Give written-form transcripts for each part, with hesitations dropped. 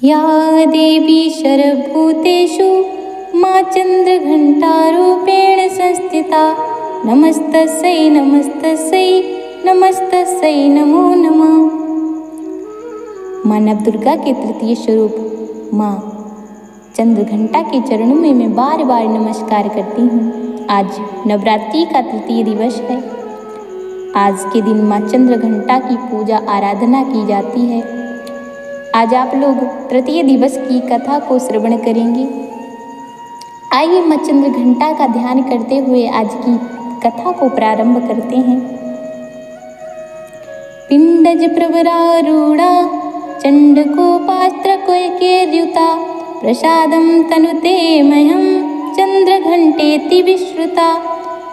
या देवी सर्वभूतेषु मां चन्द्रघण्टारूपेण संस्थिता नमस्तस्यै नमस्तस्यै नमस्तस्यै नमो नमः। माँ नवदुर्गा के तृतीय स्वरूप माँ चंद्रघंटा के चरणों में मैं बार बार नमस्कार करती हूँ। आज नवरात्रि का तृतीय दिवस है। आज के दिन माँ चंद्रघंटा की पूजा आराधना की जाती है। आज आप लोग तृतीय दिवस की कथा को श्रवण करेंगे। आइए माँ चंद्रघंटा का ध्यान करते हुए आज की कथा को प्रारंभ करते हैं। पिंडज प्रवरारूढ़ा चंडकोपास्त्रकैकेर्युता प्रसादं तनुते मह्यं चंद्रघंटेति विश्रुता।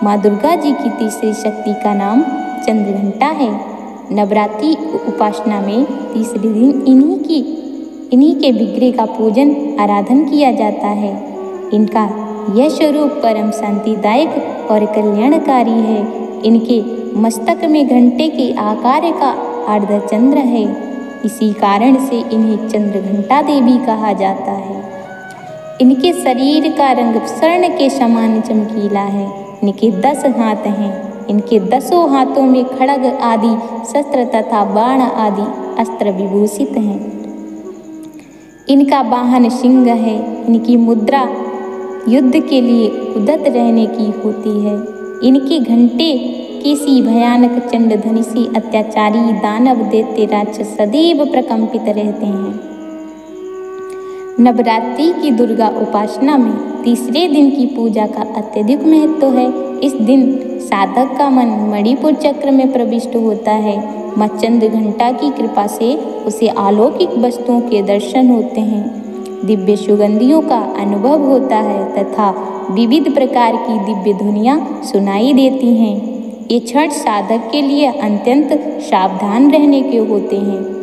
माँ दुर्गा जी की तीसरी शक्ति का नाम चंद्रघंटा है। नवरात्रि उपासना में तीसरे दिन इन्हीं के विग्रह का पूजन आराधन किया जाता है। इनका यह स्वरूप परम शांतिदायक और कल्याणकारी है। इनके मस्तक में घंटे के आकार का अर्धचंद्र है। इसी कारण से इन्हें चंद्रघंटा देवी कहा जाता है। इनके शरीर का रंग स्वर्ण के समान चमकीला है। इनके 10 हाथ हैं। इनके 10 हाथों में खड्ग आदि शस्त्र तथा बाण आदि अस्त्र विभूषित हैं। इनका वाहन सिंह है। इनकी मुद्रा युद्ध के लिए उद्यत रहने की होती है। इनके घंटे किसी भयानक चंडध्वनि से अत्याचारी दानव दैत्य राक्षस सदैव प्रकंपित रहते हैं। नवरात्रि की दुर्गा उपासना में तीसरे दिन की पूजा का अत्यधिक महत्व है। इस दिन साधक का मन मणिपुर चक्र में प्रविष्ट होता है। माँ चंद्रघंटा की कृपा से उसे अलौकिक वस्तुओं के दर्शन होते हैं, दिव्य सुगंधियों का अनुभव होता है तथा विविध प्रकार की दिव्य ध्वनियाँ सुनाई देती हैं। ये क्षण साधक के लिए अत्यंत सावधान रहने के होते हैं।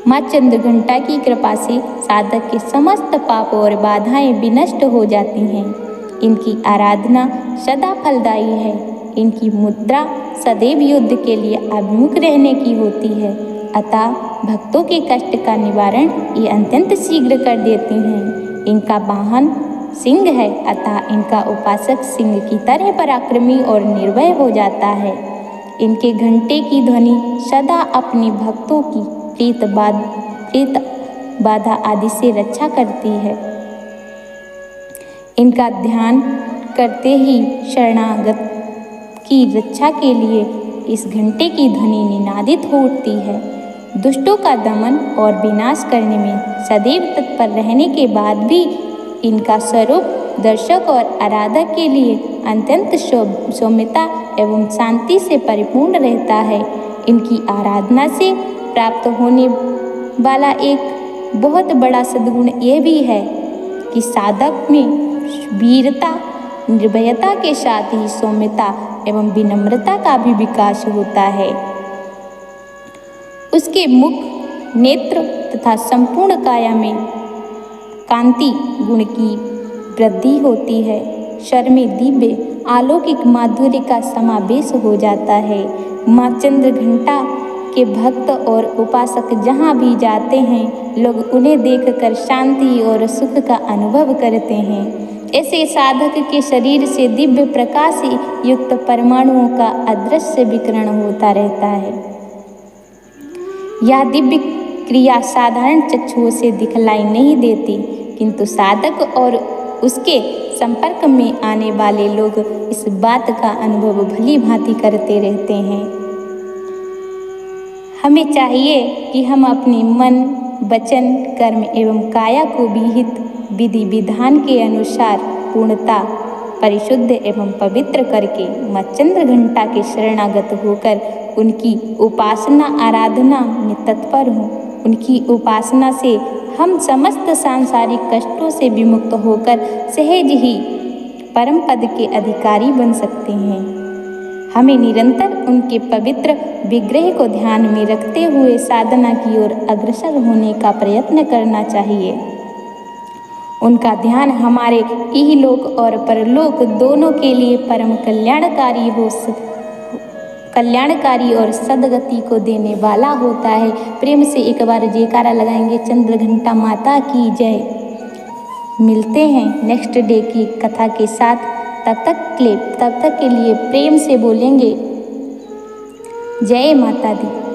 माँ चंद्रघंटा की कृपा से साधक के समस्त पाप और बाधाएं विनष्ट हो जाती हैं। इनकी आराधना सदा फलदायी है। इनकी मुद्रा सदैव युद्ध के लिए अभिमुख रहने की होती है, अतः भक्तों के कष्ट का निवारण ये अत्यंत शीघ्र कर देती हैं। इनका वाहन सिंह है, अतः इनका उपासक सिंह की तरह पराक्रमी और निर्भय हो जाता है। इनके घंटे की ध्वनि सदा अपने भक्तों की प्रेत बाधा आदि से रक्षा करती है। इनका ध्यान करते ही शरणागत की रक्षा के लिए इस घंटे की ध्वनि निनादित हो उठती है। दुष्टों का दमन और विनाश करने में सदैव तत्पर रहने के बाद भी इनका स्वरूप दर्शक और आराधक के लिए अत्यंत सौम्यता एवं शांति से परिपूर्ण रहता है। इनकी आराधना से प्राप्त होने वाला एक बहुत बड़ा सद्गुण यह भी है कि साधक में वीरता निर्भयता के साथ ही सौम्यता एवं विनम्रता का भी विकास होता है। उसके मुख, नेत्र तथा संपूर्ण काया में कांति गुण की वृद्धि होती है। स्वर में दिव्य अलौकिक माधुर्य का समावेश हो जाता है। माँ चंद्रघंटा के भक्त और उपासक जहाँ भी जाते हैं, लोग उन्हें देखकर शांति और सुख का अनुभव करते हैं। ऐसे साधक के शरीर से दिव्य प्रकाश से युक्त परमाणुओं का अदृश्य विकिरण होता रहता है। यह दिव्य क्रिया साधारण चक्षुओं से दिखलाई नहीं देती, किंतु साधक और उसके संपर्क में आने वाले लोग इस बात का अनुभव भली भांति करते रहते हैं। हमें चाहिए कि हम अपने मन, वचन, कर्म एवं काया को विहित विधि विधान के अनुसार पूर्णता, परिशुद्ध एवं पवित्र करके माँ चंद्रघंटा के शरणागत होकर उनकी उपासना आराधना में तत्पर हों। उनकी उपासना से हम समस्त सांसारिक कष्टों से विमुक्त होकर सहज ही परम पद के अधिकारी बन सकते हैं। हमें निरंतर उनके पवित्र विग्रह को ध्यान में रखते हुए साधना की ओर अग्रसर होने का प्रयत्न करना चाहिए। उनका ध्यान हमारे इहलोक और परलोक दोनों के लिए परम कल्याणकारी कल्याणकारी और सदगति को देने वाला होता है। प्रेम से एक बार जयकारा लगाएंगे चंद्रघंटा माता की जय। मिलते हैं नेक्स्ट डे की कथा के साथ। तब तक के लिए प्रेम से बोलेंगे जय माता दी।